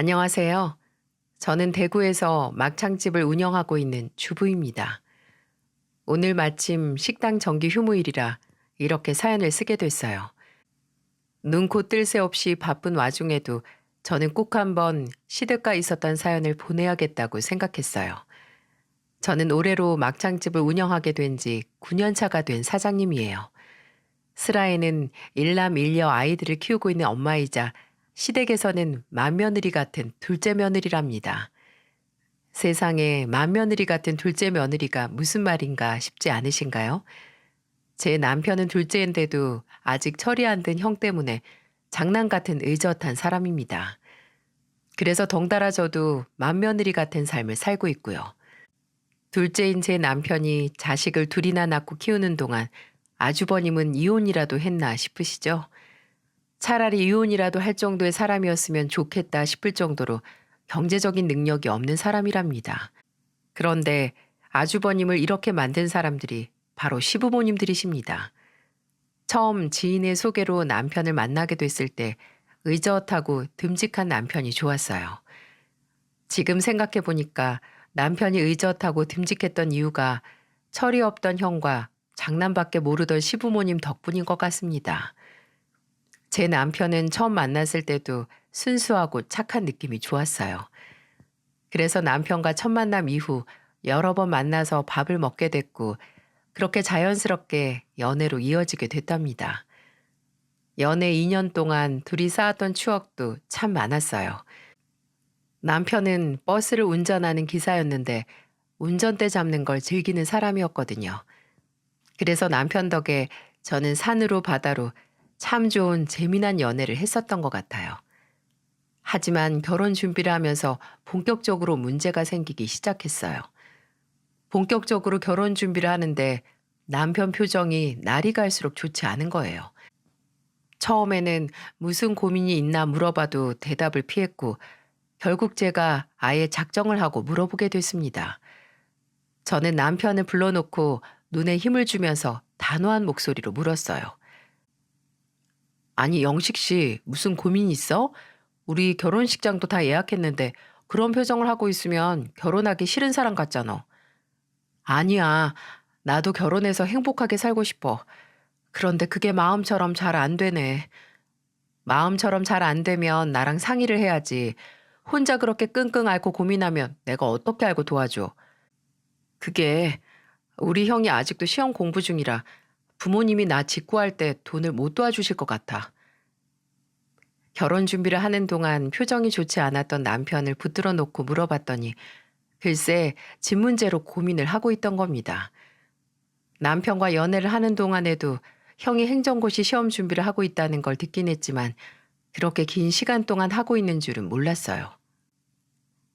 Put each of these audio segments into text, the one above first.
안녕하세요. 저는 대구에서 막창집을 운영하고 있는 주부입니다. 오늘 마침 식당 정기 휴무일이라 이렇게 사연을 쓰게 됐어요. 눈코 뜰 새 없이 바쁜 와중에도 저는 꼭 한번 시댁가 있었던 사연을 보내야겠다고 생각했어요. 저는 올해로 막창집을 운영하게 된 지 9년 차가 된 사장님이에요. 슬하에는 일남 일녀 아이들을 키우고 있는 엄마이자 시댁에서는 맏며느리 같은 둘째 며느리랍니다. 세상에 맏며느리 같은 둘째 며느리가 무슨 말인가 싶지 않으신가요? 제 남편은 둘째인데도 아직 철이 안 든 형 때문에 장난 같은 의젓한 사람입니다. 그래서 덩달아 저도 맏며느리 같은 삶을 살고 있고요. 둘째인 제 남편이 자식을 둘이나 낳고 키우는 동안 아주버님은 이혼이라도 했나 싶으시죠? 차라리 이혼이라도 할 정도의 사람이었으면 좋겠다 싶을 정도로 경제적인 능력이 없는 사람이랍니다. 그런데 아주버님을 이렇게 만든 사람들이 바로 시부모님들이십니다. 처음 지인의 소개로 남편을 만나게 됐을 때 의젓하고 듬직한 남편이 좋았어요. 지금 생각해 보니까 남편이 의젓하고 듬직했던 이유가 철이 없던 형과 장난밖에 모르던 시부모님 덕분인 것 같습니다. 제 남편은 처음 만났을 때도 순수하고 착한 느낌이 좋았어요. 그래서 남편과 첫 만남 이후 여러 번 만나서 밥을 먹게 됐고 그렇게 자연스럽게 연애로 이어지게 됐답니다. 연애 2년 동안 둘이 쌓았던 추억도 참 많았어요. 남편은 버스를 운전하는 기사였는데 운전대 잡는 걸 즐기는 사람이었거든요. 그래서 남편 덕에 저는 산으로 바다로 참 좋은 재미난 연애를 했었던 것 같아요. 하지만 결혼 준비를 하면서 본격적으로 문제가 생기기 시작했어요. 본격적으로 결혼 준비를 하는데 남편 표정이 날이 갈수록 좋지 않은 거예요. 처음에는 무슨 고민이 있나 물어봐도 대답을 피했고 결국 제가 아예 작정을 하고 물어보게 됐습니다. 저는 남편을 불러놓고 눈에 힘을 주면서 단호한 목소리로 물었어요. 아니, 영식 씨, 무슨 고민 있어? 우리 결혼식장도 다 예약했는데 그런 표정을 하고 있으면 결혼하기 싫은 사람 같잖아. 아니야. 나도 결혼해서 행복하게 살고 싶어. 그런데 그게 마음처럼 잘 안 되네. 마음처럼 잘 안 되면 나랑 상의를 해야지. 혼자 그렇게 끙끙 앓고 고민하면 내가 어떻게 알고 도와줘. 그게 우리 형이 아직도 시험 공부 중이라 부모님이 나 직구할 때 돈을 못 도와주실 것 같아. 결혼 준비를 하는 동안 표정이 좋지 않았던 남편을 붙들어 놓고 물어봤더니 글쎄 집 문제로 고민을 하고 있던 겁니다. 남편과 연애를 하는 동안에도 형이 행정고시 시험 준비를 하고 있다는 걸 듣긴 했지만 그렇게 긴 시간 동안 하고 있는 줄은 몰랐어요.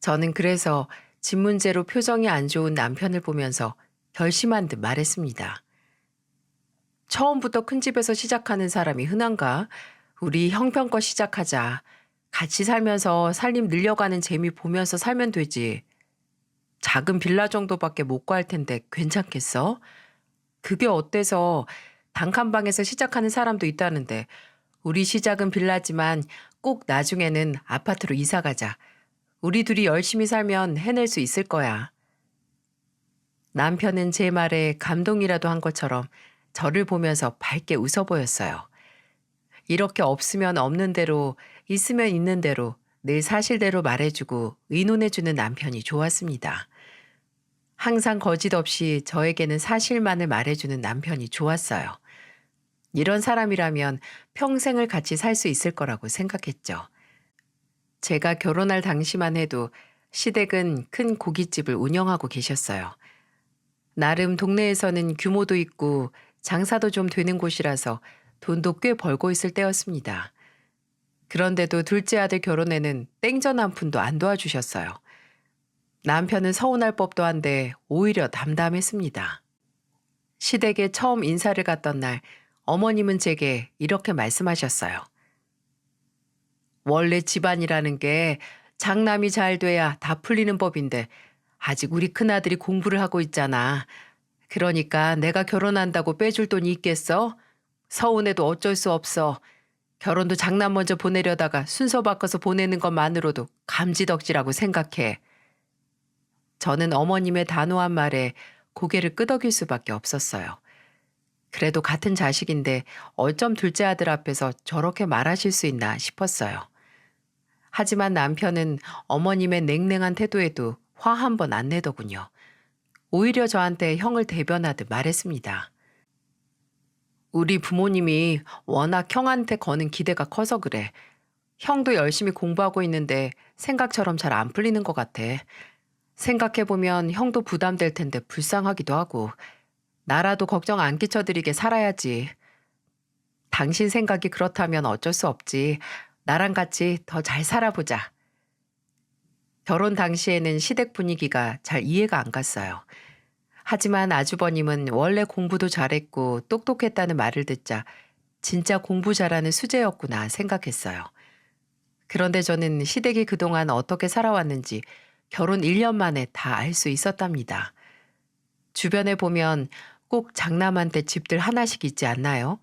저는 그래서 집 문제로 표정이 안 좋은 남편을 보면서 결심한 듯 말했습니다. 처음부터 큰 집에서 시작하는 사람이 흔한가? 우리 형편껏 시작하자. 같이 살면서 살림 늘려가는 재미 보면서 살면 되지. 작은 빌라 정도밖에 못 구할 텐데 괜찮겠어? 그게 어때서 단칸방에서 시작하는 사람도 있다는데 우리 시작은 빌라지만 꼭 나중에는 아파트로 이사 가자. 우리 둘이 열심히 살면 해낼 수 있을 거야. 남편은 제 말에 감동이라도 한 것처럼 저를 보면서 밝게 웃어 보였어요. 이렇게 없으면 없는 대로, 있으면 있는 대로 늘 사실대로 말해주고 의논해주는 남편이 좋았습니다. 항상 거짓 없이 저에게는 사실만을 말해주는 남편이 좋았어요. 이런 사람이라면 평생을 같이 살 수 있을 거라고 생각했죠. 제가 결혼할 당시만 해도 시댁은 큰 고깃집을 운영하고 계셨어요. 나름 동네에서는 규모도 있고 장사도 좀 되는 곳이라서 돈도 꽤 벌고 있을 때였습니다. 그런데도 둘째 아들 결혼에는 땡전 한 푼도 안 도와주셨어요. 남편은 서운할 법도 한데 오히려 담담했습니다. 시댁에 처음 인사를 갔던 날 어머님은 제게 이렇게 말씀하셨어요. 원래 집안이라는 게 장남이 잘 돼야 다 풀리는 법인데 아직 우리 큰아들이 공부를 하고 있잖아. 그러니까 내가 결혼한다고 빼줄 돈이 있겠어? 서운해도 어쩔 수 없어. 결혼도 장남 먼저 보내려다가 순서 바꿔서 보내는 것만으로도 감지덕지라고 생각해. 저는 어머님의 단호한 말에 고개를 끄덕일 수밖에 없었어요. 그래도 같은 자식인데 어쩜 둘째 아들 앞에서 저렇게 말하실 수 있나 싶었어요. 하지만 남편은 어머님의 냉랭한 태도에도 화 한 번 안 내더군요. 오히려 저한테 형을 대변하듯 말했습니다. 우리 부모님이 워낙 형한테 거는 기대가 커서 그래. 형도 열심히 공부하고 있는데 생각처럼 잘 안 풀리는 것 같아. 생각해보면 형도 부담될 텐데 불쌍하기도 하고 나라도 걱정 안 끼쳐드리게 살아야지. 당신 생각이 그렇다면 어쩔 수 없지. 나랑 같이 더 잘 살아보자. 결혼 당시에는 시댁 분위기가 잘 이해가 안 갔어요. 하지만 아주버님은 원래 공부도 잘했고 똑똑했다는 말을 듣자 진짜 공부 잘하는 수재였구나 생각했어요. 그런데 저는 시댁이 그동안 어떻게 살아왔는지 결혼 1년 만에 다 알 수 있었답니다. 주변에 보면 꼭 장남한테 집들 하나씩 있지 않나요?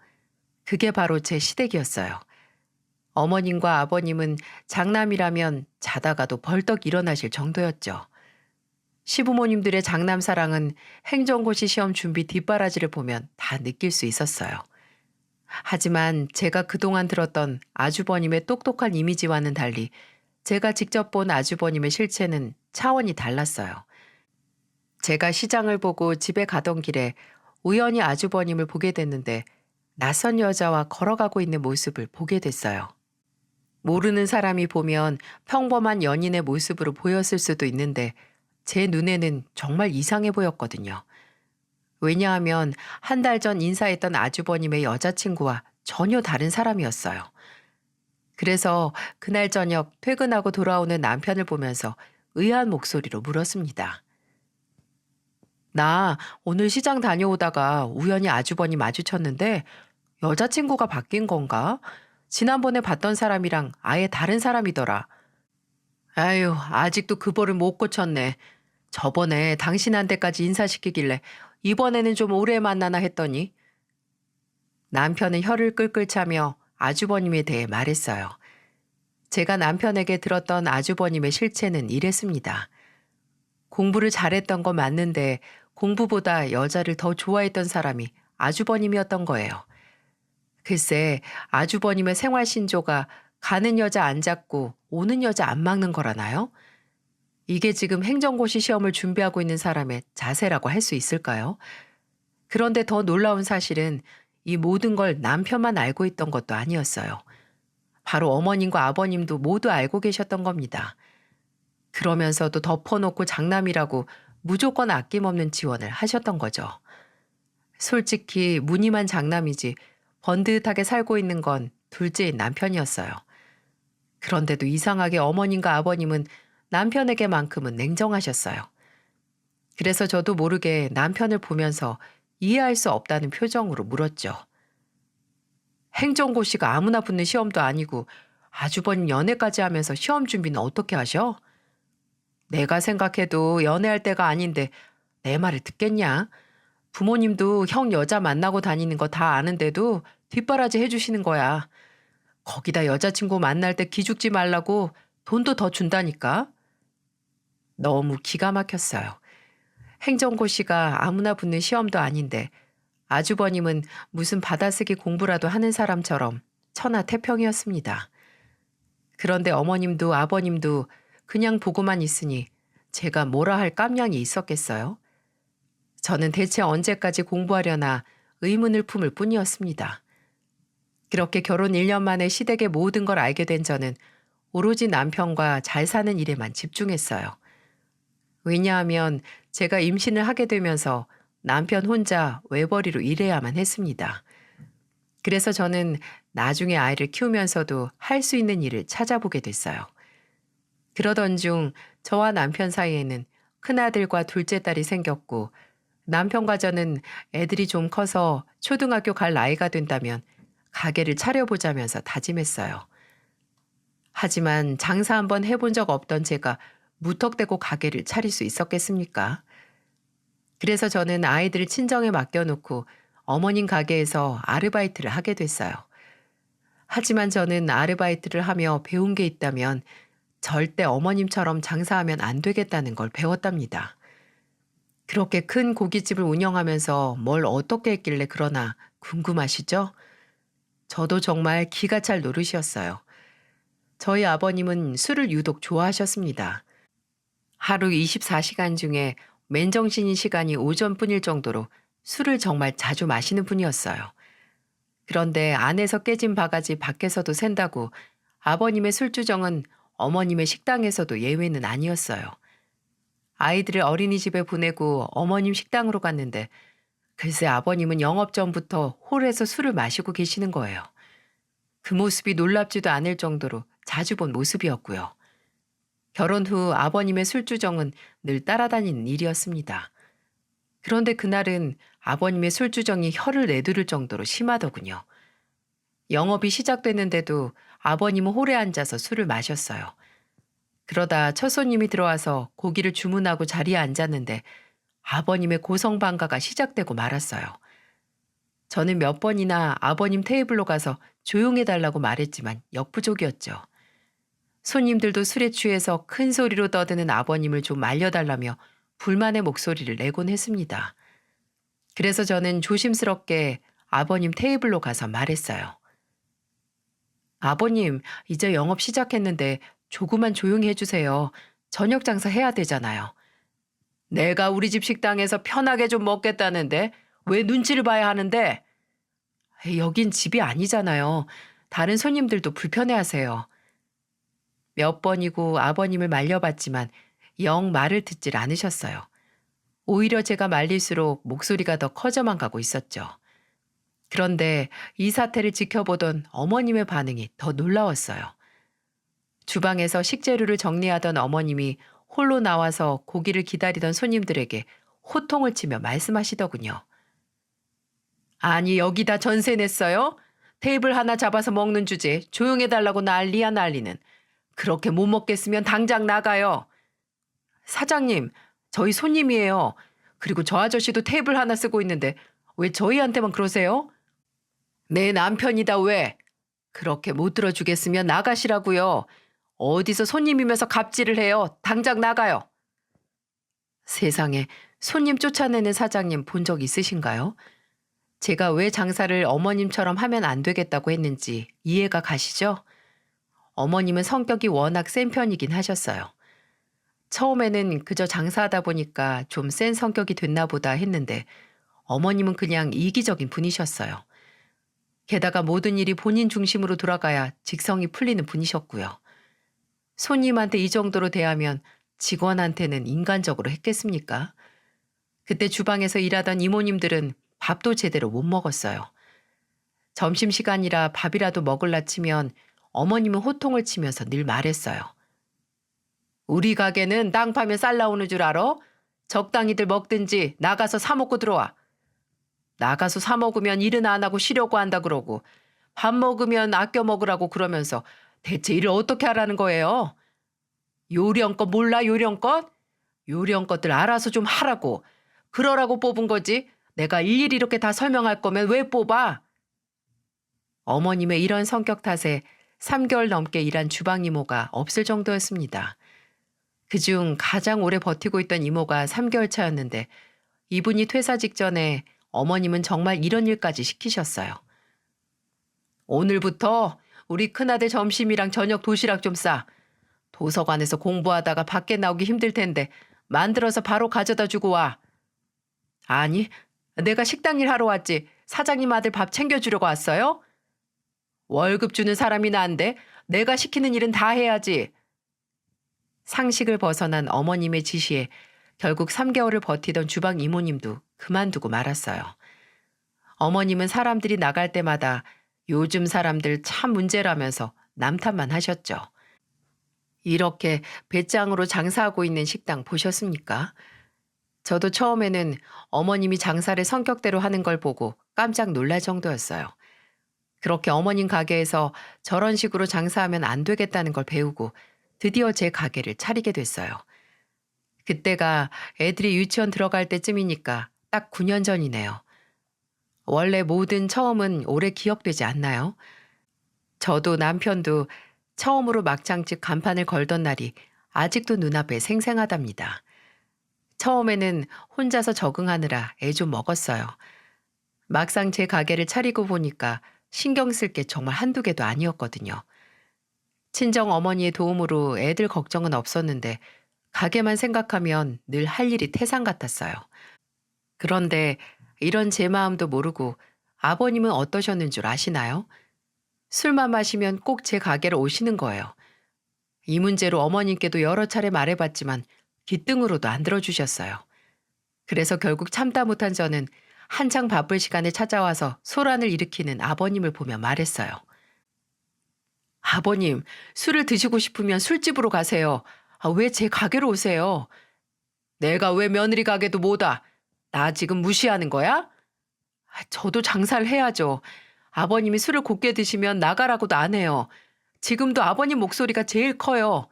그게 바로 제 시댁이었어요. 어머님과 아버님은 장남이라면 자다가도 벌떡 일어나실 정도였죠. 시부모님들의 장남 사랑은 행정고시 시험 준비 뒷바라지를 보면 다 느낄 수 있었어요. 하지만 제가 그동안 들었던 아주버님의 똑똑한 이미지와는 달리 제가 직접 본 아주버님의 실체는 차원이 달랐어요. 제가 시장을 보고 집에 가던 길에 우연히 아주버님을 보게 됐는데 낯선 여자와 걸어가고 있는 모습을 보게 됐어요. 모르는 사람이 보면 평범한 연인의 모습으로 보였을 수도 있는데 제 눈에는 정말 이상해 보였거든요. 왜냐하면 한 달 전 인사했던 아주버님의 여자친구와 전혀 다른 사람이었어요. 그래서 그날 저녁 퇴근하고 돌아오는 남편을 보면서 의아한 목소리로 물었습니다. 나 오늘 시장 다녀오다가 우연히 아주버님 마주쳤는데 여자친구가 바뀐 건가? 지난번에 봤던 사람이랑 아예 다른 사람이더라. 아유, 아직도 그 벌을 못 고쳤네. 저번에 당신한테까지 인사시키길래 이번에는 좀 오래 만나나 했더니 남편은 혀를 끌끌 차며 아주버님에 대해 말했어요. 제가 남편에게 들었던 아주버님의 실체는 이랬습니다. 공부를 잘했던 건 맞는데 공부보다 여자를 더 좋아했던 사람이 아주버님이었던 거예요. 글쎄, 아주버님의 생활 신조가 가는 여자 안 잡고 오는 여자 안 막는 거라나요? 이게 지금 행정고시 시험을 준비하고 있는 사람의 자세라고 할 수 있을까요? 그런데 더 놀라운 사실은 이 모든 걸 남편만 알고 있던 것도 아니었어요. 바로 어머님과 아버님도 모두 알고 계셨던 겁니다. 그러면서도 덮어놓고 장남이라고 무조건 아낌없는 지원을 하셨던 거죠. 솔직히 무늬만 장남이지 번듯하게 살고 있는 건 둘째인 남편이었어요. 그런데도 이상하게 어머님과 아버님은 남편에게만큼은 냉정하셨어요. 그래서 저도 모르게 남편을 보면서 이해할 수 없다는 표정으로 물었죠. 행정고시가 아무나 붙는 시험도 아니고 아주버님 연애까지 하면서 시험 준비는 어떻게 하셔? 내가 생각해도 연애할 때가 아닌데 내 말을 듣겠냐? 부모님도 형 여자 만나고 다니는 거 다 아는데도 뒷바라지 해주시는 거야. 거기다 여자친구 만날 때 기죽지 말라고 돈도 더 준다니까. 너무 기가 막혔어요. 행정고시가 아무나 붙는 시험도 아닌데 아주버님은 무슨 받아쓰기 공부라도 하는 사람처럼 천하태평이었습니다. 그런데 어머님도 아버님도 그냥 보고만 있으니 제가 뭐라 할 깜냥이 있었겠어요? 저는 대체 언제까지 공부하려나 의문을 품을 뿐이었습니다. 그렇게 결혼 1년 만에 시댁의 모든 걸 알게 된 저는 오로지 남편과 잘 사는 일에만 집중했어요. 왜냐하면 제가 임신을 하게 되면서 남편 혼자 외벌이로 일해야만 했습니다. 그래서 저는 나중에 아이를 키우면서도 할 수 있는 일을 찾아보게 됐어요. 그러던 중 저와 남편 사이에는 큰아들과 둘째 딸이 생겼고 남편과 저는 애들이 좀 커서 초등학교 갈 나이가 된다면 가게를 차려보자면서 다짐했어요. 하지만 장사 한번 해본 적 없던 제가 무턱대고 가게를 차릴 수 있었겠습니까? 그래서 저는 아이들을 친정에 맡겨놓고 어머님 가게에서 아르바이트를 하게 됐어요. 하지만 저는 아르바이트를 하며 배운 게 있다면 절대 어머님처럼 장사하면 안 되겠다는 걸 배웠답니다. 그렇게 큰 고깃집을 운영하면서 뭘 어떻게 했길래 그러나 궁금하시죠? 저도 정말 기가 찰 노릇이었어요. 저희 아버님은 술을 유독 좋아하셨습니다. 하루 24시간 중에 맨정신인 시간이 오전뿐일 정도로 술을 정말 자주 마시는 분이었어요. 그런데 안에서 깨진 바가지 밖에서도 샌다고 아버님의 술주정은 어머님의 식당에서도 예외는 아니었어요. 아이들을 어린이집에 보내고 어머님 식당으로 갔는데 글쎄 아버님은 영업 전부터 홀에서 술을 마시고 계시는 거예요. 그 모습이 놀랍지도 않을 정도로 자주 본 모습이었고요. 결혼 후 아버님의 술주정은 늘 따라다니는 일이었습니다. 그런데 그날은 아버님의 술주정이 혀를 내두를 정도로 심하더군요. 영업이 시작됐는데도 아버님은 홀에 앉아서 술을 마셨어요. 그러다 첫 손님이 들어와서 고기를 주문하고 자리에 앉았는데 아버님의 고성방가가 시작되고 말았어요. 저는 몇 번이나 아버님 테이블로 가서 조용해달라고 말했지만 역부족이었죠. 손님들도 술에 취해서 큰 소리로 떠드는 아버님을 좀 말려달라며 불만의 목소리를 내곤 했습니다. 그래서 저는 조심스럽게 아버님 테이블로 가서 말했어요. 아버님, 이제 영업 시작했는데 조금만 조용히 해주세요. 저녁 장사 해야 되잖아요. 내가 우리 집 식당에서 편하게 좀 먹겠다는데 왜 눈치를 봐야 하는데? 여긴 집이 아니잖아요. 다른 손님들도 불편해하세요. 몇 번이고 아버님을 말려봤지만 영 말을 듣질 않으셨어요. 오히려 제가 말릴수록 목소리가 더 커져만 가고 있었죠. 그런데 이 사태를 지켜보던 어머님의 반응이 더 놀라웠어요. 주방에서 식재료를 정리하던 어머님이 홀로 나와서 고기를 기다리던 손님들에게 호통을 치며 말씀하시더군요. 아니 여기다 전세 냈어요? 테이블 하나 잡아서 먹는 주제 조용해달라고 난리야 난리는. 그렇게 못 먹겠으면 당장 나가요. 사장님, 저희 손님이에요. 그리고 저 아저씨도 테이블 하나 쓰고 있는데 왜 저희한테만 그러세요? 내 남편이다 왜? 그렇게 못 들어주겠으면 나가시라고요. 어디서 손님이면서 갑질을 해요. 당장 나가요. 세상에 손님 쫓아내는 사장님 본 적 있으신가요? 제가 왜 장사를 어머님처럼 하면 안 되겠다고 했는지 이해가 가시죠? 어머님은 성격이 워낙 센 편이긴 하셨어요. 처음에는 그저 장사하다 보니까 좀 센 성격이 됐나 보다 했는데 어머님은 그냥 이기적인 분이셨어요. 게다가 모든 일이 본인 중심으로 돌아가야 직성이 풀리는 분이셨고요. 손님한테 이 정도로 대하면 직원한테는 인간적으로 했겠습니까? 그때 주방에서 일하던 이모님들은 밥도 제대로 못 먹었어요. 점심시간이라 밥이라도 먹을라 치면 어머님은 호통을 치면서 늘 말했어요. 우리 가게는 땅 파면 쌀 나오는 줄 알아? 적당히들 먹든지 나가서 사 먹고 들어와. 나가서 사 먹으면 일은 안 하고 쉬려고 한다 그러고 밥 먹으면 아껴 먹으라고 그러면서 대체 일을 어떻게 하라는 거예요? 요령껏 몰라 요령껏? 요령껏들 알아서 좀 하라고. 그러라고 뽑은 거지. 내가 일일이 이렇게 다 설명할 거면 왜 뽑아? 어머님의 이런 성격 탓에 3개월 넘게 일한 주방 이모가 없을 정도였습니다. 그중 가장 오래 버티고 있던 이모가 3개월 차였는데 이분이 퇴사 직전에 어머님은 정말 이런 일까지 시키셨어요. 오늘부터 우리 큰아들 점심이랑 저녁 도시락 좀 싸. 도서관에서 공부하다가 밖에 나오기 힘들 텐데 만들어서 바로 가져다 주고 와. 아니, 내가 식당 일 하러 왔지. 사장님 아들 밥 챙겨주려고 왔어요? 월급 주는 사람이 난데 내가 시키는 일은 다 해야지. 상식을 벗어난 어머님의 지시에 결국 3개월을 버티던 주방 이모님도 그만두고 말았어요. 어머님은 사람들이 나갈 때마다 요즘 사람들 참 문제라면서 남탓만 하셨죠. 이렇게 배짱으로 장사하고 있는 식당 보셨습니까? 저도 처음에는 어머님이 장사를 성격대로 하는 걸 보고 깜짝 놀랄 정도였어요. 그렇게 어머님 가게에서 저런 식으로 장사하면 안 되겠다는 걸 배우고 드디어 제 가게를 차리게 됐어요. 그때가 애들이 유치원 들어갈 때쯤이니까 딱 9년 전이네요. 원래 모든 처음은 오래 기억되지 않나요? 저도 남편도 처음으로 막창집 간판을 걸던 날이 아직도 눈앞에 생생하답니다. 처음에는 혼자서 적응하느라 애 좀 먹었어요. 막상 제 가게를 차리고 보니까 신경 쓸 게 정말 한두 개도 아니었거든요. 친정 어머니의 도움으로 애들 걱정은 없었는데 가게만 생각하면 늘 할 일이 태산 같았어요. 그런데 이런 제 마음도 모르고 아버님은 어떠셨는 줄 아시나요? 술만 마시면 꼭 제 가게로 오시는 거예요. 이 문제로 어머님께도 여러 차례 말해봤지만 귀등으로도 안 들어주셨어요. 그래서 결국 참다 못한 저는 한창 바쁠 시간에 찾아와서 소란을 일으키는 아버님을 보며 말했어요. 아버님, 술을 드시고 싶으면 술집으로 가세요. 왜 제 가게로 오세요? 내가 왜 며느리 가게도 못 와? 나 지금 무시하는 거야? 저도 장사를 해야죠. 아버님이 술을 곱게 드시면 나가라고도 안 해요. 지금도 아버님 목소리가 제일 커요.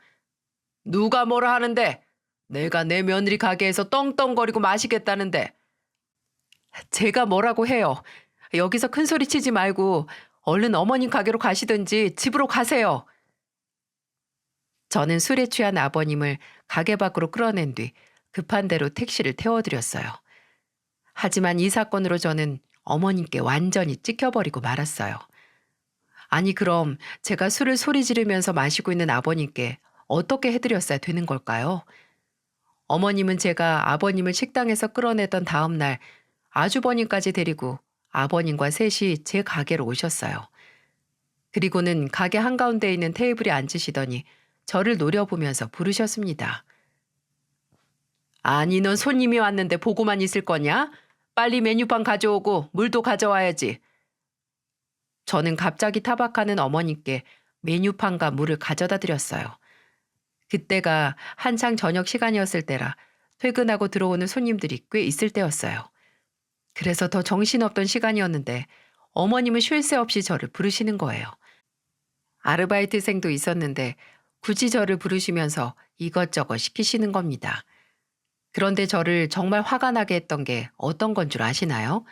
누가 뭐라 하는데? 내가 내 며느리 가게에서 떵떵거리고 마시겠다는데. 제가 뭐라고 해요. 여기서 큰 소리 치지 말고 얼른 어머님 가게로 가시든지 집으로 가세요. 저는 술에 취한 아버님을 가게 밖으로 끌어낸 뒤 급한 대로 택시를 태워드렸어요. 하지만 이 사건으로 저는 어머님께 완전히 찍혀버리고 말았어요. 아니 그럼 제가 술을 소리 지르면서 마시고 있는 아버님께 어떻게 해드렸어야 되는 걸까요? 어머님은 제가 아버님을 식당에서 끌어내던 다음 날 아주버님까지 데리고 아버님과 셋이 제 가게로 오셨어요. 그리고는 가게 한가운데 있는 테이블에 앉으시더니 저를 노려보면서 부르셨습니다. 아니 넌 손님이 왔는데 보고만 있을 거냐? 빨리 메뉴판 가져오고 물도 가져와야지. 저는 갑자기 타박하는 어머니께 메뉴판과 물을 가져다 드렸어요. 그때가 한창 저녁 시간이었을 때라 퇴근하고 들어오는 손님들이 꽤 있을 때였어요. 그래서 더 정신없던 시간이었는데 어머님은 쉴 새 없이 저를 부르시는 거예요. 아르바이트생도 있었는데 굳이 저를 부르시면서 이것저것 시키시는 겁니다. 그런데 저를 정말 화가 나게 했던 게 어떤 건 줄 아시나요?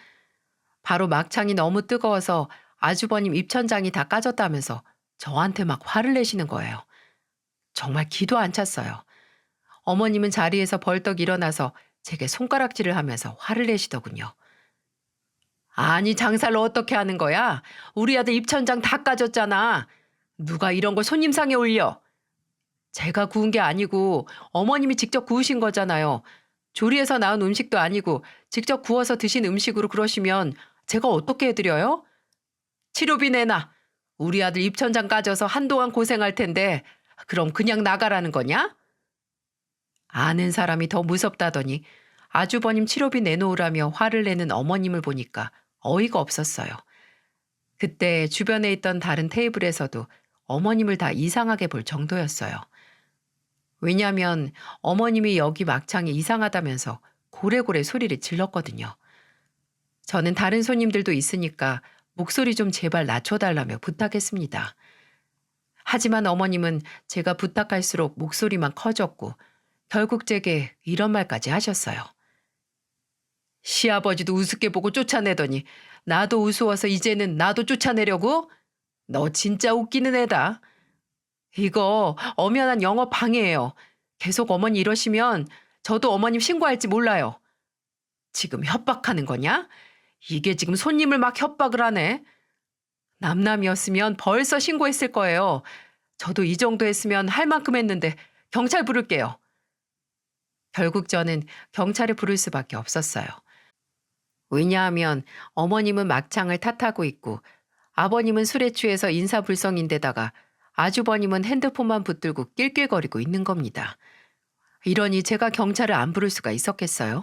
바로 막창이 너무 뜨거워서 아주버님 입천장이 다 까졌다면서 저한테 막 화를 내시는 거예요. 정말 기도 안 찼어요. 어머님은 자리에서 벌떡 일어나서 제게 손가락질을 하면서 화를 내시더군요. 아니 장사를 어떻게 하는 거야? 우리 아들 입천장 다 까졌잖아. 누가 이런 걸 손님상에 올려? 제가 구운 게 아니고 어머님이 직접 구우신 거잖아요. 조리해서 나온 음식도 아니고 직접 구워서 드신 음식으로 그러시면 제가 어떻게 해드려요? 치료비 내놔. 우리 아들 입천장 까져서 한동안 고생할 텐데 그럼 그냥 나가라는 거냐? 아는 사람이 더 무섭다더니 아주버님 치료비 내놓으라며 화를 내는 어머님을 보니까 어이가 없었어요. 그때 주변에 있던 다른 테이블에서도 어머님을 다 이상하게 볼 정도였어요. 왜냐하면 어머님이 여기 막창이 이상하다면서 고래고래 소리를 질렀거든요. 저는 다른 손님들도 있으니까 목소리 좀 제발 낮춰달라며 부탁했습니다. 하지만 어머님은 제가 부탁할수록 목소리만 커졌고 결국 제게 이런 말까지 하셨어요. 시아버지도 우습게 보고 쫓아내더니 나도 우스워서 이제는 나도 쫓아내려고? 너 진짜 웃기는 애다. 이거 엄연한 영업 방해예요. 계속 어머니 이러시면 저도 어머님 신고할지 몰라요. 지금 협박하는 거냐? 이게 지금 손님을 막 협박을 하네. 남남이었으면 벌써 신고했을 거예요. 저도 이 정도 했으면 할 만큼 했는데 경찰 부를게요. 결국 저는 경찰을 부를 수밖에 없었어요. 왜냐하면 어머님은 막창을 탓하고 있고 아버님은 술에 취해서 인사불성인데다가 아주버님은 핸드폰만 붙들고 낄낄거리고 있는 겁니다. 이러니 제가 경찰을 안 부를 수가 있었겠어요?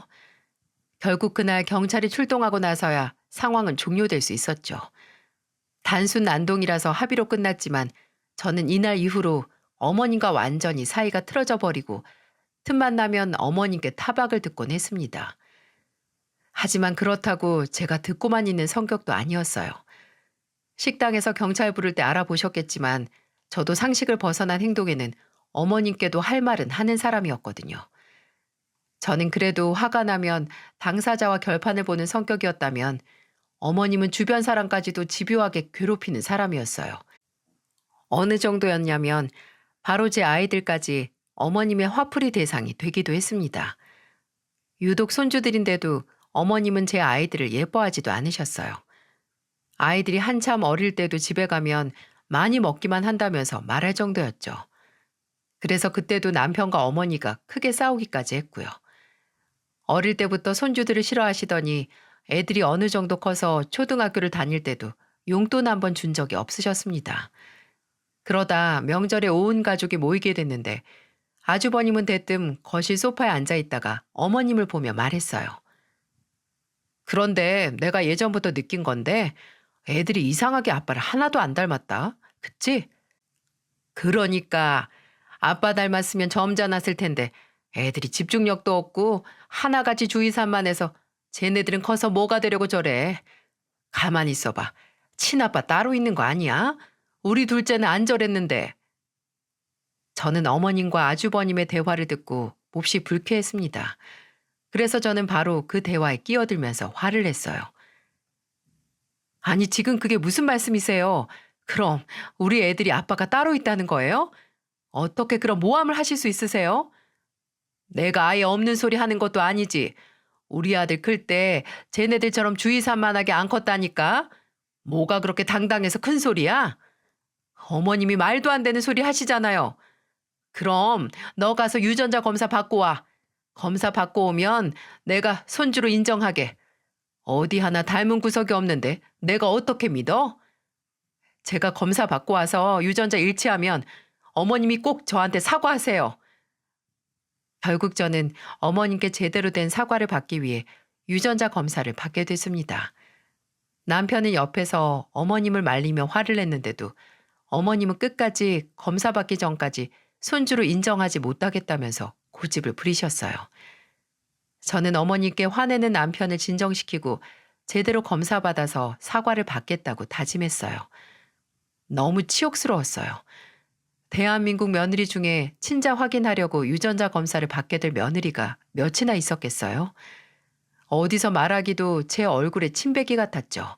결국 그날 경찰이 출동하고 나서야 상황은 종료될 수 있었죠. 단순 난동이라서 합의로 끝났지만 저는 이날 이후로 어머님과 완전히 사이가 틀어져 버리고 틈만 나면 어머님께 타박을 듣곤 했습니다. 하지만 그렇다고 제가 듣고만 있는 성격도 아니었어요. 식당에서 경찰 부를 때 알아보셨겠지만 저도 상식을 벗어난 행동에는 어머님께도 할 말은 하는 사람이었거든요. 저는 그래도 화가 나면 당사자와 결판을 보는 성격이었다면 어머님은 주변 사람까지도 집요하게 괴롭히는 사람이었어요. 어느 정도였냐면 바로 제 아이들까지 어머님의 화풀이 대상이 되기도 했습니다. 유독 손주들인데도 어머님은 제 아이들을 예뻐하지도 않으셨어요. 아이들이 한참 어릴 때도 집에 가면 많이 먹기만 한다면서 말할 정도였죠. 그래서 그때도 남편과 어머니가 크게 싸우기까지 했고요. 어릴 때부터 손주들을 싫어하시더니 애들이 어느 정도 커서 초등학교를 다닐 때도 용돈 한 번 준 적이 없으셨습니다. 그러다 명절에 온 가족이 모이게 됐는데 아주버님은 대뜸 거실 소파에 앉아 있다가 어머님을 보며 말했어요. 그런데 내가 예전부터 느낀 건데 애들이 이상하게 아빠를 하나도 안 닮았다. 그치? 그러니까 아빠 닮았으면 점잖았을 텐데 애들이 집중력도 없고 하나같이 주의산만해서 쟤네들은 커서 뭐가 되려고 저래. 가만히 있어봐. 친아빠 따로 있는 거 아니야? 우리 둘째는 안 저랬는데. 저는 어머님과 아주버님의 대화를 듣고 몹시 불쾌했습니다. 그래서 저는 바로 그 대화에 끼어들면서 화를 냈어요. 아니, 지금 그게 무슨 말씀이세요? 그럼 우리 애들이 아빠가 따로 있다는 거예요? 어떻게 그런 모함을 하실 수 있으세요? 내가 아예 없는 소리 하는 것도 아니지. 우리 아들 클 때 쟤네들처럼 주의산만하게 안 컸다니까. 뭐가 그렇게 당당해서 큰 소리야? 어머님이 말도 안 되는 소리 하시잖아요. 그럼 너 가서 유전자 검사 받고 와. 검사 받고 오면 내가 손주로 인정하게. 어디 하나 닮은 구석이 없는데 내가 어떻게 믿어? 제가 검사 받고 와서 유전자 일치하면 어머님이 꼭 저한테 사과하세요. 결국 저는 어머님께 제대로 된 사과를 받기 위해 유전자 검사를 받게 됐습니다. 남편은 옆에서 어머님을 말리며 화를 냈는데도 어머님은 끝까지 검사 받기 전까지 손주로 인정하지 못하겠다면서 고집을 부리셨어요. 저는 어머님께 화내는 남편을 진정시키고 제대로 검사받아서 사과를 받겠다고 다짐했어요. 너무 치욕스러웠어요. 대한민국 며느리 중에 친자 확인하려고 유전자 검사를 받게 될 며느리가 몇이나 있었겠어요? 어디서 말하기도 제 얼굴에 침뱉기 같았죠.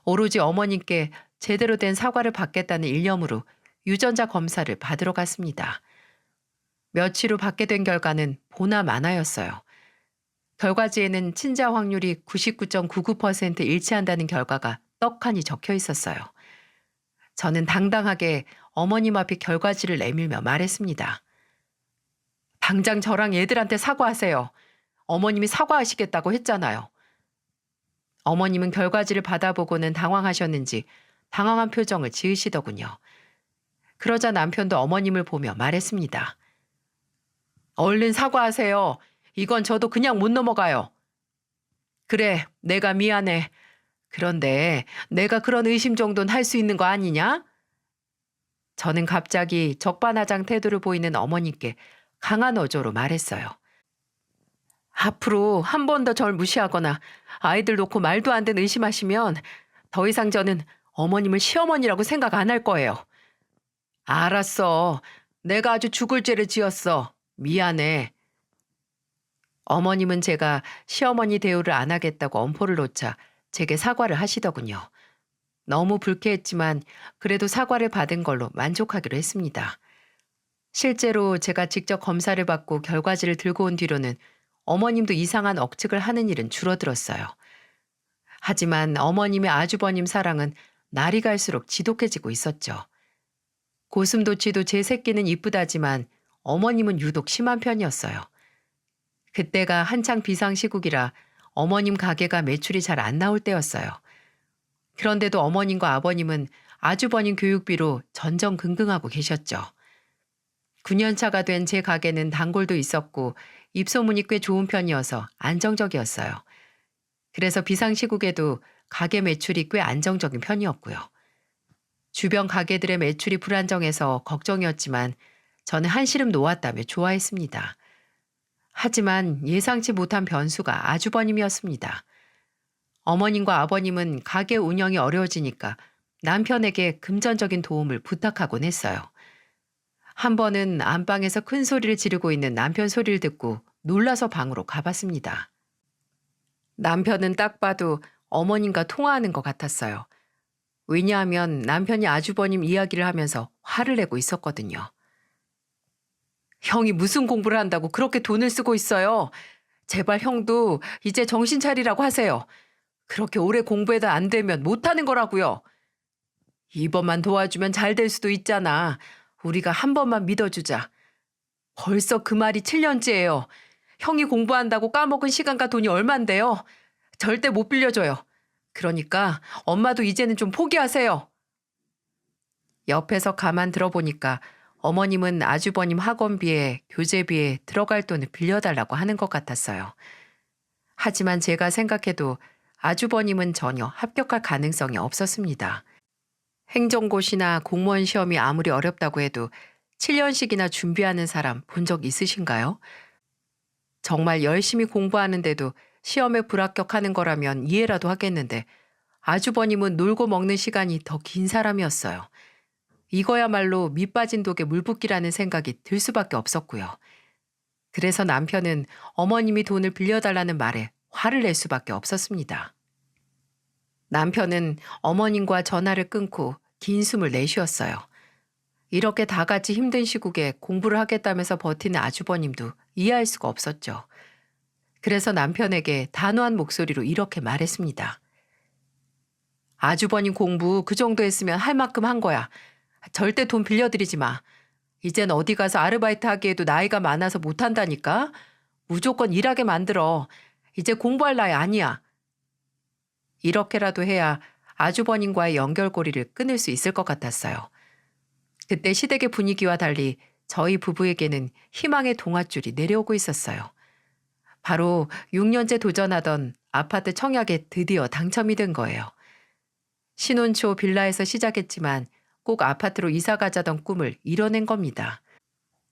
오로지 어머님께 제대로 된 사과를 받겠다는 일념으로 유전자 검사를 받으러 갔습니다. 며칠 후 받게 된 결과는 보나 마나였어요. 결과지에는 친자 확률이 99.99% 일치한다는 결과가 떡하니 적혀 있었어요. 저는 당당하게 어머님 앞에 결과지를 내밀며 말했습니다. 당장 저랑 애들한테 사과하세요. 어머님이 사과하시겠다고 했잖아요. 어머님은 결과지를 받아보고는 당황하셨는지 당황한 표정을 지으시더군요. 그러자 남편도 어머님을 보며 말했습니다. 얼른 사과하세요. 이건 저도 그냥 못 넘어가요. 그래, 내가 미안해. 그런데 내가 그런 의심 정도는 할 수 있는 거 아니냐? 저는 갑자기 적반하장 태도를 보이는 어머니께 강한 어조로 말했어요. 앞으로 한 번 더 절 무시하거나 아이들 놓고 말도 안 되는 의심하시면 더 이상 저는 어머님을 시어머니라고 생각 안 할 거예요. 알았어. 내가 아주 죽을 죄를 지었어. 미안해. 어머님은 제가 시어머니 대우를 안 하겠다고 엄포를 놓자 제게 사과를 하시더군요. 너무 불쾌했지만 그래도 사과를 받은 걸로 만족하기로 했습니다. 실제로 제가 직접 검사를 받고 결과지를 들고 온 뒤로는 어머님도 이상한 억측을 하는 일은 줄어들었어요. 하지만 어머님의 아주버님 사랑은 날이 갈수록 지독해지고 있었죠. 고슴도치도 제 새끼는 이쁘다지만 어머님은 유독 심한 편이었어요. 그때가 한창 비상시국이라 어머님 가게가 매출이 잘 안 나올 때였어요. 그런데도 어머님과 아버님은 아주버님 교육비로 전전긍긍하고 계셨죠. 9년차가 된 제 가게는 단골도 있었고 입소문이 꽤 좋은 편이어서 안정적이었어요. 그래서 비상시국에도 가게 매출이 꽤 안정적인 편이었고요. 주변 가게들의 매출이 불안정해서 걱정이었지만 저는 한시름 놓았다며 좋아했습니다. 하지만 예상치 못한 변수가 아주버님이었습니다. 어머님과 아버님은 가게 운영이 어려워지니까 남편에게 금전적인 도움을 부탁하곤 했어요. 한 번은 안방에서 큰 소리를 지르고 있는 남편 소리를 듣고 놀라서 방으로 가봤습니다. 남편은 딱 봐도 어머님과 통화하는 것 같았어요. 왜냐하면 남편이 아주버님 이야기를 하면서 화를 내고 있었거든요. 형이 무슨 공부를 한다고 그렇게 돈을 쓰고 있어요. 제발 형도 이제 정신 차리라고 하세요. 그렇게 오래 공부해도 안 되면 못하는 거라고요. 이번만 도와주면 잘 될 수도 있잖아. 우리가 한 번만 믿어주자. 벌써 그 말이 7년째예요. 형이 공부한다고 까먹은 시간과 돈이 얼만데요. 절대 못 빌려줘요. 그러니까 엄마도 이제는 좀 포기하세요. 옆에서 가만 들어보니까 어머님은 아주버님 학원비에 교재비에 들어갈 돈을 빌려달라고 하는 것 같았어요. 하지만 제가 생각해도 아주버님은 전혀 합격할 가능성이 없었습니다. 행정고시나 공무원 시험이 아무리 어렵다고 해도 7년씩이나 준비하는 사람 본 적 있으신가요? 정말 열심히 공부하는데도 시험에 불합격하는 거라면 이해라도 하겠는데 아주버님은 놀고 먹는 시간이 더 긴 사람이었어요. 이거야말로 밑 빠진 독에 물 붓기라는 생각이 들 수밖에 없었고요. 그래서 남편은 어머님이 돈을 빌려달라는 말에 화를 낼 수밖에 없었습니다. 남편은 어머님과 전화를 끊고 긴 숨을 내쉬었어요. 이렇게 다 같이 힘든 시국에 공부를 하겠다면서 버티는 아주버님도 이해할 수가 없었죠. 그래서 남편에게 단호한 목소리로 이렇게 말했습니다. 아주버님 공부 그 정도 했으면 할 만큼 한 거야. 절대 돈 빌려드리지 마. 이젠 어디 가서 아르바이트 하기에도 나이가 많아서 못한다니까. 무조건 일하게 만들어. 이제 공부할 나이 아니야. 이렇게라도 해야 아주버님과의 연결고리를 끊을 수 있을 것 같았어요. 그때 시댁의 분위기와 달리 저희 부부에게는 희망의 동아줄이 내려오고 있었어요. 바로 6년째 도전하던 아파트 청약에 드디어 당첨이 된 거예요. 신혼 초 빌라에서 시작했지만 꼭 아파트로 이사 가자던 꿈을 이뤄낸 겁니다.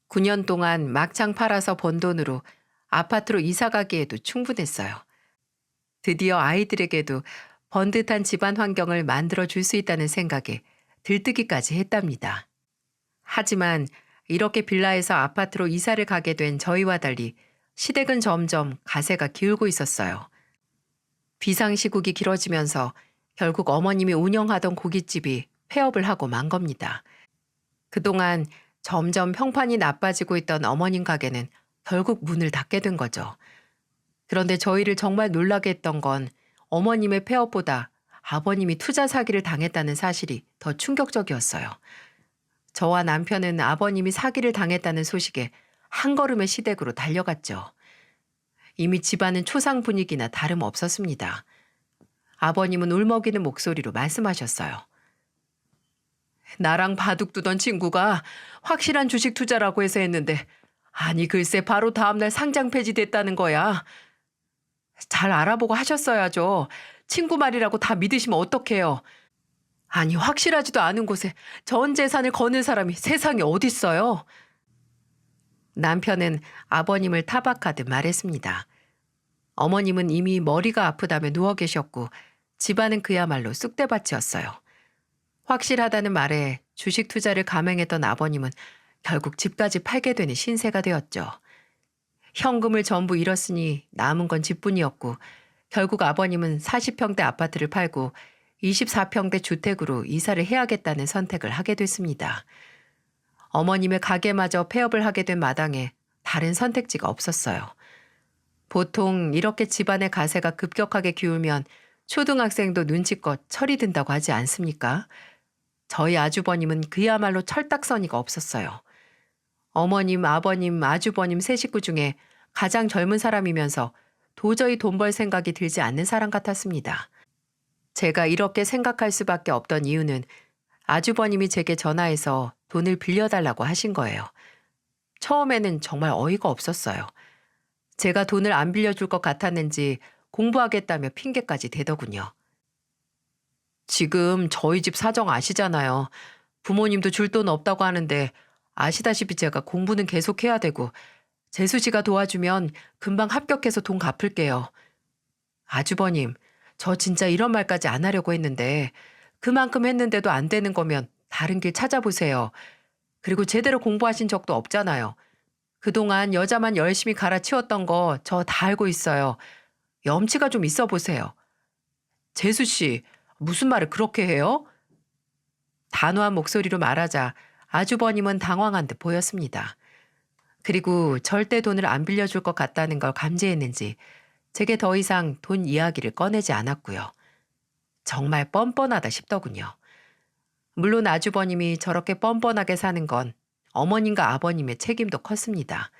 9년 동안 막창 팔아서 번 돈으로 아파트로 이사 가기에도 충분했어요. 드디어 아이들에게도 번듯한 집안 환경을 만들어 줄 수 있다는 생각에 들뜨기까지 했답니다. 하지만 이렇게 빌라에서 아파트로 이사를 가게 된 저희와 달리 시댁은 점점 가세가 기울고 있었어요. 비상시국이 길어지면서 결국 어머님이 운영하던 고깃집이 폐업을 하고 만 겁니다. 그동안 점점 평판이 나빠지고 있던 어머님 가게는 결국 문을 닫게 된 거죠. 그런데 저희를 정말 놀라게 했던 건 어머님의 폐업보다 아버님이 투자 사기를 당했다는 사실이 더 충격적이었어요. 저와 남편은 아버님이 사기를 당했다는 소식에 한 걸음의 시댁으로 달려갔죠. 이미 집안은 초상 분위기나 다름없었습니다. 아버님은 울먹이는 목소리로 말씀하셨어요. 나랑 바둑 두던 친구가 확실한 주식 투자라고 해서 했는데 아니 글쎄 바로 다음날 상장 폐지됐다는 거야. 잘 알아보고 하셨어야죠. 친구 말이라고 다 믿으시면 어떡해요. 아니 확실하지도 않은 곳에 전 재산을 거는 사람이 세상에 어딨어요. 남편은 아버님을 타박하듯 말했습니다. 어머님은 이미 머리가 아프다며 누워 계셨고 집안은 그야말로 쑥대밭이었어요. 확실하다는 말에 주식 투자를 감행했던 아버님은 결국 집까지 팔게 되는 신세가 되었죠. 현금을 전부 잃었으니 남은 건 집뿐이었고 결국 아버님은 40평대 아파트를 팔고 24평대 주택으로 이사를 해야겠다는 선택을 하게 됐습니다. 어머님의 가게마저 폐업을 하게 된 마당에 다른 선택지가 없었어요. 보통 이렇게 집안의 가세가 급격하게 기울면 초등학생도 눈치껏 철이 든다고 하지 않습니까? 저희 아주버님은 그야말로 철딱서니가 없었어요. 어머님, 아버님, 아주버님 세 식구 중에 가장 젊은 사람이면서 도저히 돈 벌 생각이 들지 않는 사람 같았습니다. 제가 이렇게 생각할 수밖에 없던 이유는 아주버님이 제게 전화해서 돈을 빌려달라고 하신 거예요. 처음에는 정말 어이가 없었어요. 제가 돈을 안 빌려줄 것 같았는지 공부하겠다며 핑계까지 대더군요. 지금 저희 집 사정 아시잖아요. 부모님도 줄 돈 없다고 하는데 아시다시피 제가 공부는 계속해야 되고 재수 씨가 도와주면 금방 합격해서 돈 갚을게요. 아주버님, 저 진짜 이런 말까지 안 하려고 했는데 그만큼 했는데도 안 되는 거면 다른 길 찾아보세요. 그리고 제대로 공부하신 적도 없잖아요. 그동안 여자만 열심히 갈아치웠던 거 저 다 알고 있어요. 염치가 좀 있어 보세요. 재수 씨, 무슨 말을 그렇게 해요? 단호한 목소리로 말하자 아주버님은 당황한 듯 보였습니다. 그리고 절대 돈을 안 빌려줄 것 같다는 걸 감지했는지 제게 더 이상 돈 이야기를 꺼내지 않았고요. 정말 뻔뻔하다 싶더군요. 물론 아주버님이 저렇게 뻔뻔하게 사는 건 어머님과 아버님의 책임도 컸습니다.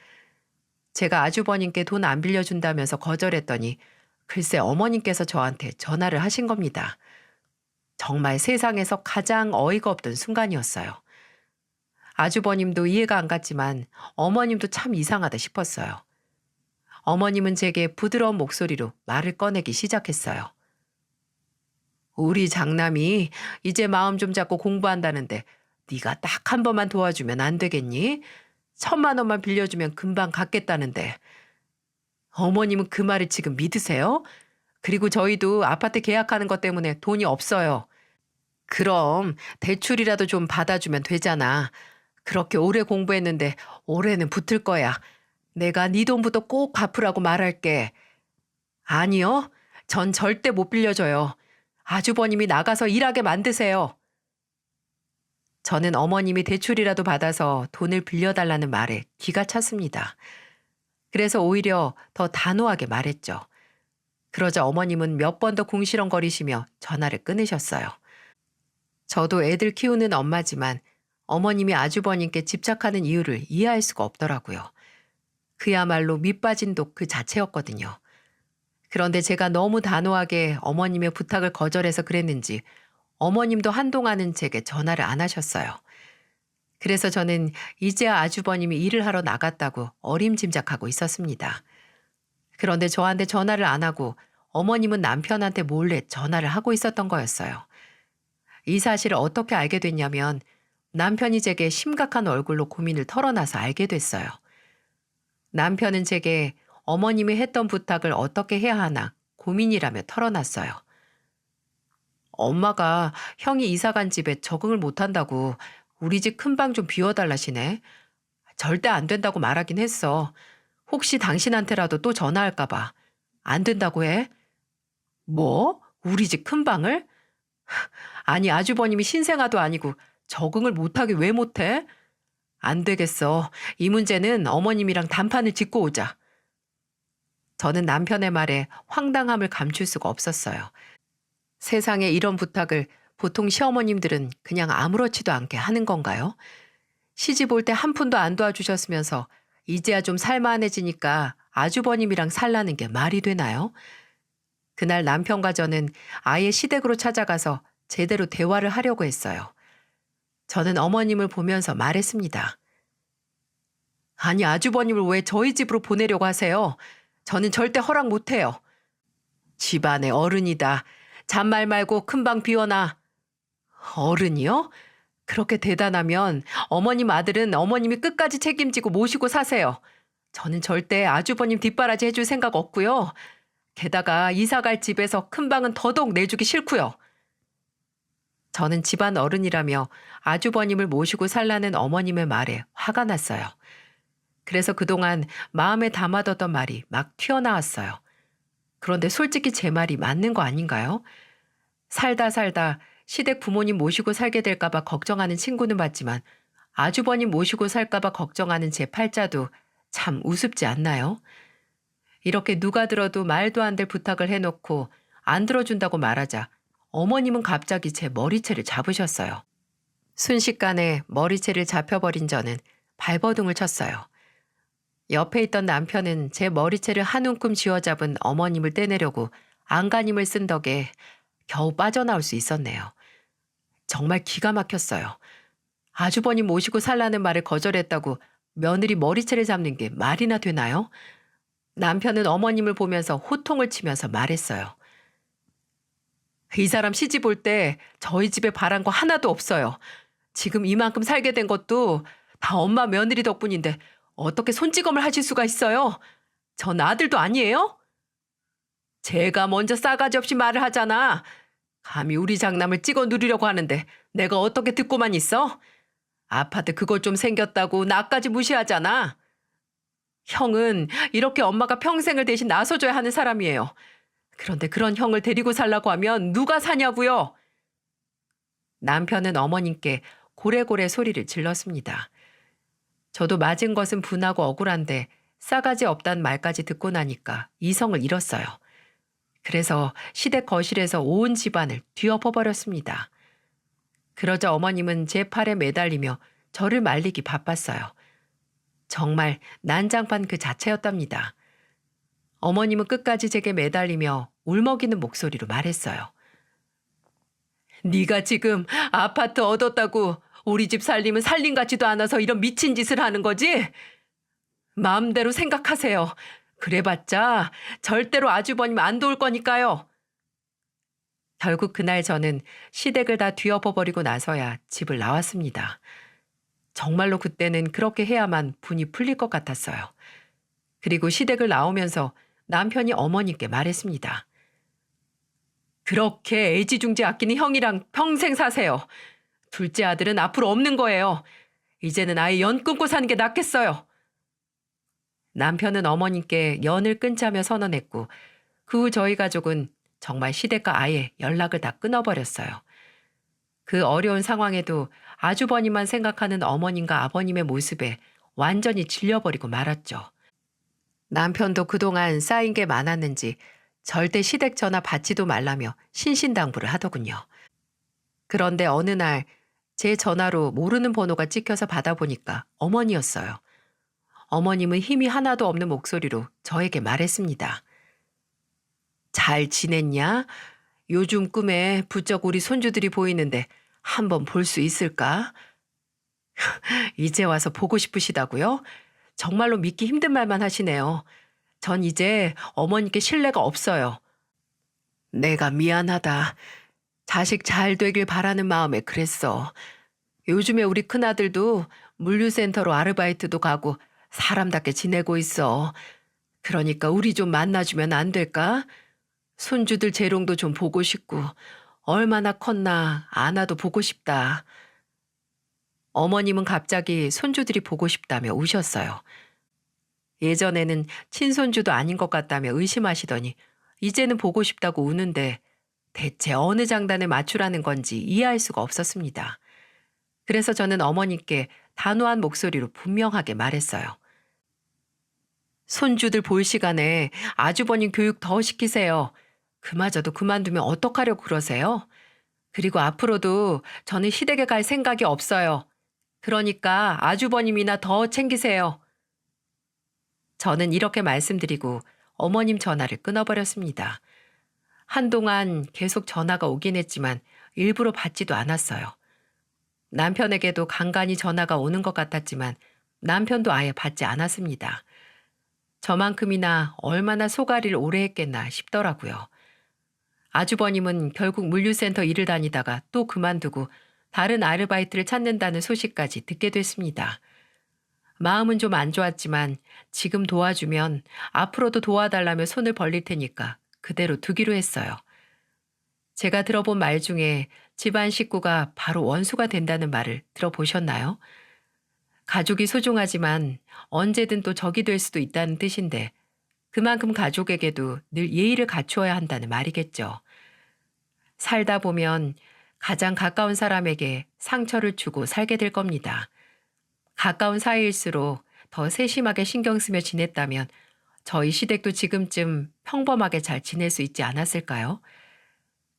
제가 아주버님께 돈 안 빌려준다면서 거절했더니 글쎄 어머님께서 저한테 전화를 하신 겁니다. 정말 세상에서 가장 어이가 없던 순간이었어요. 아주버님도 이해가 안 갔지만 어머님도 참 이상하다 싶었어요. 어머님은 제게 부드러운 목소리로 말을 꺼내기 시작했어요. 우리 장남이 이제 마음 좀 잡고 공부한다는데 네가 딱 한 번만 도와주면 안 되겠니? 1,000만 원만 빌려주면 금방 갚겠다는데. 어머님은 그 말을 지금 믿으세요? 그리고 저희도 아파트 계약하는 것 때문에 돈이 없어요. 그럼 대출이라도 좀 받아주면 되잖아. 그렇게 오래 공부했는데 올해는 붙을 거야. 내가 네 돈부터 꼭 갚으라고 말할게. 아니요. 전 절대 못 빌려줘요. 아주버님이 나가서 일하게 만드세요. 저는 어머님이 대출이라도 받아서 돈을 빌려달라는 말에 기가 찼습니다. 그래서 오히려 더 단호하게 말했죠. 그러자 어머님은 몇 번 더 궁시렁거리시며 전화를 끊으셨어요. 저도 애들 키우는 엄마지만 어머님이 아주버님께 집착하는 이유를 이해할 수가 없더라고요. 그야말로 밑빠진 독 그 자체였거든요. 그런데 제가 너무 단호하게 어머님의 부탁을 거절해서 그랬는지 어머님도 한동안은 제게 전화를 안 하셨어요. 그래서 저는 이제야 아주버님이 일을 하러 나갔다고 어림짐작하고 있었습니다. 그런데 저한테 전화를 안 하고 어머님은 남편한테 몰래 전화를 하고 있었던 거였어요. 이 사실을 어떻게 알게 됐냐면 남편이 제게 심각한 얼굴로 고민을 털어놔서 알게 됐어요. 남편은 제게 어머님이 했던 부탁을 어떻게 해야 하나 고민이라며 털어놨어요. 엄마가 형이 이사간 집에 적응을 못한다고 우리 집 큰 방 좀 비워달라시네. 절대 안 된다고 말하긴 했어. 혹시 당신한테라도 또 전화할까 봐. 안 된다고 해? 뭐? 우리 집 큰 방을? 아니 아주버님이 신생아도 아니고 적응을 못하게 왜 못해? 안 되겠어. 이 문제는 어머님이랑 단판을 짓고 오자. 저는 남편의 말에 황당함을 감출 수가 없었어요. 세상에 이런 부탁을 보통 시어머님들은 그냥 아무렇지도 않게 하는 건가요? 시집 올 때 한 푼도 안 도와주셨으면서 이제야 좀 살만해지니까 아주버님이랑 살라는 게 말이 되나요? 그날 남편과 저는 아예 시댁으로 찾아가서 제대로 대화를 하려고 했어요. 저는 어머님을 보면서 말했습니다. 아니 아주버님을 왜 저희 집으로 보내려고 하세요? 저는 절대 허락 못해요. 집안의 어른이다. 잔말 말고 금방 비워놔. 어른이요? 그렇게 대단하면 어머님 아들은 어머님이 끝까지 책임지고 모시고 사세요. 저는 절대 아주버님 뒷바라지 해줄 생각 없고요. 게다가 이사갈 집에서 큰 방은 더더욱 내주기 싫고요. 저는 집안 어른이라며 아주버님을 모시고 살라는 어머님의 말에 화가 났어요. 그래서 그동안 마음에 담아뒀던 말이 막 튀어나왔어요. 그런데 솔직히 제 말이 맞는 거 아닌가요? 살다 시댁 부모님 모시고 살게 될까 봐 걱정하는 친구는 봤지만 아주버님 모시고 살까 봐 걱정하는 제 팔자도 참 우습지 않나요? 이렇게 누가 들어도 말도 안 될 부탁을 해놓고 안 들어준다고 말하자 어머님은 갑자기 제 머리채를 잡으셨어요. 순식간에 머리채를 잡혀버린 저는 발버둥을 쳤어요. 옆에 있던 남편은 제 머리채를 한 움큼 쥐어잡은 어머님을 떼내려고 안간힘을 쓴 덕에 겨우 빠져나올 수 있었네요. 정말 기가 막혔어요. 아주버님 모시고 살라는 말을 거절했다고 며느리 머리채를 잡는 게 말이나 되나요? 남편은 어머님을 보면서 호통을 치면서 말했어요. 이 사람 시집 올 때 저희 집에 바란 거 하나도 없어요. 지금 이만큼 살게 된 것도 다 엄마 며느리 덕분인데 어떻게 손찌검을 하실 수가 있어요? 전 아들도 아니에요? 제가 먼저 싸가지 없이 말을 하잖아. 감히 우리 장남을 찍어 누리려고 하는데 내가 어떻게 듣고만 있어? 아파트 그걸 좀 생겼다고 나까지 무시하잖아. 형은 이렇게 엄마가 평생을 대신 나서줘야 하는 사람이에요. 그런데 그런 형을 데리고 살라고 하면 누가 사냐고요? 남편은 어머님께 고래고래 소리를 질렀습니다. 저도 맞은 것은 분하고 억울한데 싸가지 없단 말까지 듣고 나니까 이성을 잃었어요. 그래서 시댁 거실에서 온 집안을 뒤엎어버렸습니다. 그러자 어머님은 제 팔에 매달리며 저를 말리기 바빴어요. 정말 난장판 그 자체였답니다. 어머님은 끝까지 제게 매달리며 울먹이는 목소리로 말했어요. 네가 지금 아파트 얻었다고 우리 집 살림은 살림 같지도 않아서 이런 미친 짓을 하는 거지? 마음대로 생각하세요. 그래봤자 절대로 아주버님 안 도울 거니까요. 결국 그날 저는 시댁을 다 뒤엎어버리고 나서야 집을 나왔습니다. 정말로 그때는 그렇게 해야만 분이 풀릴 것 같았어요. 그리고 시댁을 나오면서 남편이 어머니께 말했습니다. 그렇게 애지중지 아끼는 형이랑 평생 사세요. 둘째 아들은 앞으로 없는 거예요. 이제는 아예 연 끊고 사는 게 낫겠어요. 남편은 어머님께 연을 끊자며 선언했고 그 후 저희 가족은 정말 시댁과 아예 연락을 다 끊어버렸어요. 그 어려운 상황에도 아주버님만 생각하는 어머님과 아버님의 모습에 완전히 질려버리고 말았죠. 남편도 그동안 쌓인 게 많았는지 절대 시댁 전화 받지도 말라며 신신당부를 하더군요. 그런데 어느 날 제 전화로 모르는 번호가 찍혀서 받아보니까 어머니였어요. 어머님은 힘이 하나도 없는 목소리로 저에게 말했습니다. 잘 지냈냐? 요즘 꿈에 부쩍 우리 손주들이 보이는데 한번 볼 수 있을까? 이제 와서 보고 싶으시다고요? 정말로 믿기 힘든 말만 하시네요. 전 이제 어머니께 신뢰가 없어요. 내가 미안하다. 자식 잘 되길 바라는 마음에 그랬어. 요즘에 우리 큰아들도 물류센터로 아르바이트도 가고 사람답게 지내고 있어. 그러니까 우리 좀 만나주면 안 될까? 손주들 재롱도 좀 보고 싶고 얼마나 컸나 아나도 보고 싶다. 어머님은 갑자기 손주들이 보고 싶다며 우셨어요. 예전에는 친손주도 아닌 것 같다며 의심하시더니 이제는 보고 싶다고 우는데 대체 어느 장단에 맞추라는 건지 이해할 수가 없었습니다. 그래서 저는 어머니께 단호한 목소리로 분명하게 말했어요. 손주들 볼 시간에 아주버님 교육 더 시키세요. 그마저도 그만두면 어떡하려고 그러세요? 그리고 앞으로도 저는 시댁에 갈 생각이 없어요. 그러니까 아주버님이나 더 챙기세요. 저는 이렇게 말씀드리고 어머님 전화를 끊어버렸습니다. 한동안 계속 전화가 오긴 했지만 일부러 받지도 않았어요. 남편에게도 간간히 전화가 오는 것 같았지만 남편도 아예 받지 않았습니다. 저만큼이나 얼마나 소가리를 오래 했겠나 싶더라고요. 아주버님은 결국 물류센터 일을 다니다가 또 그만두고 다른 아르바이트를 찾는다는 소식까지 듣게 됐습니다. 마음은 좀 안 좋았지만 지금 도와주면 앞으로도 도와달라며 손을 벌릴 테니까 그대로 두기로 했어요. 제가 들어본 말 중에 집안 식구가 바로 원수가 된다는 말을 들어보셨나요? 가족이 소중하지만 언제든 또 적이 될 수도 있다는 뜻인데 그만큼 가족에게도 늘 예의를 갖추어야 한다는 말이겠죠. 살다 보면 가장 가까운 사람에게 상처를 주고 살게 될 겁니다. 가까운 사이일수록 더 세심하게 신경 쓰며 지냈다면 저희 시댁도 지금쯤 평범하게 잘 지낼 수 있지 않았을까요?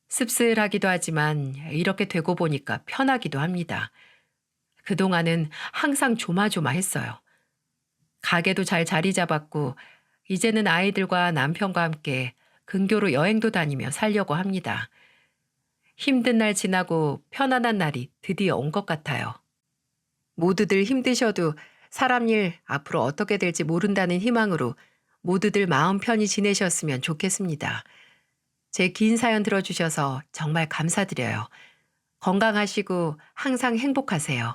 씁쓸하기도 하지만 이렇게 되고 보니까 편하기도 합니다. 그동안은 항상 조마조마했어요. 가게도 잘 자리 잡았고 이제는 아이들과 남편과 함께 근교로 여행도 다니며 살려고 합니다. 힘든 날 지나고 편안한 날이 드디어 온 것 같아요. 모두들 힘드셔도 사람 일 앞으로 어떻게 될지 모른다는 희망으로 모두들 마음 편히 지내셨으면 좋겠습니다. 제 긴 사연 들어주셔서 정말 감사드려요. 건강하시고 항상 행복하세요.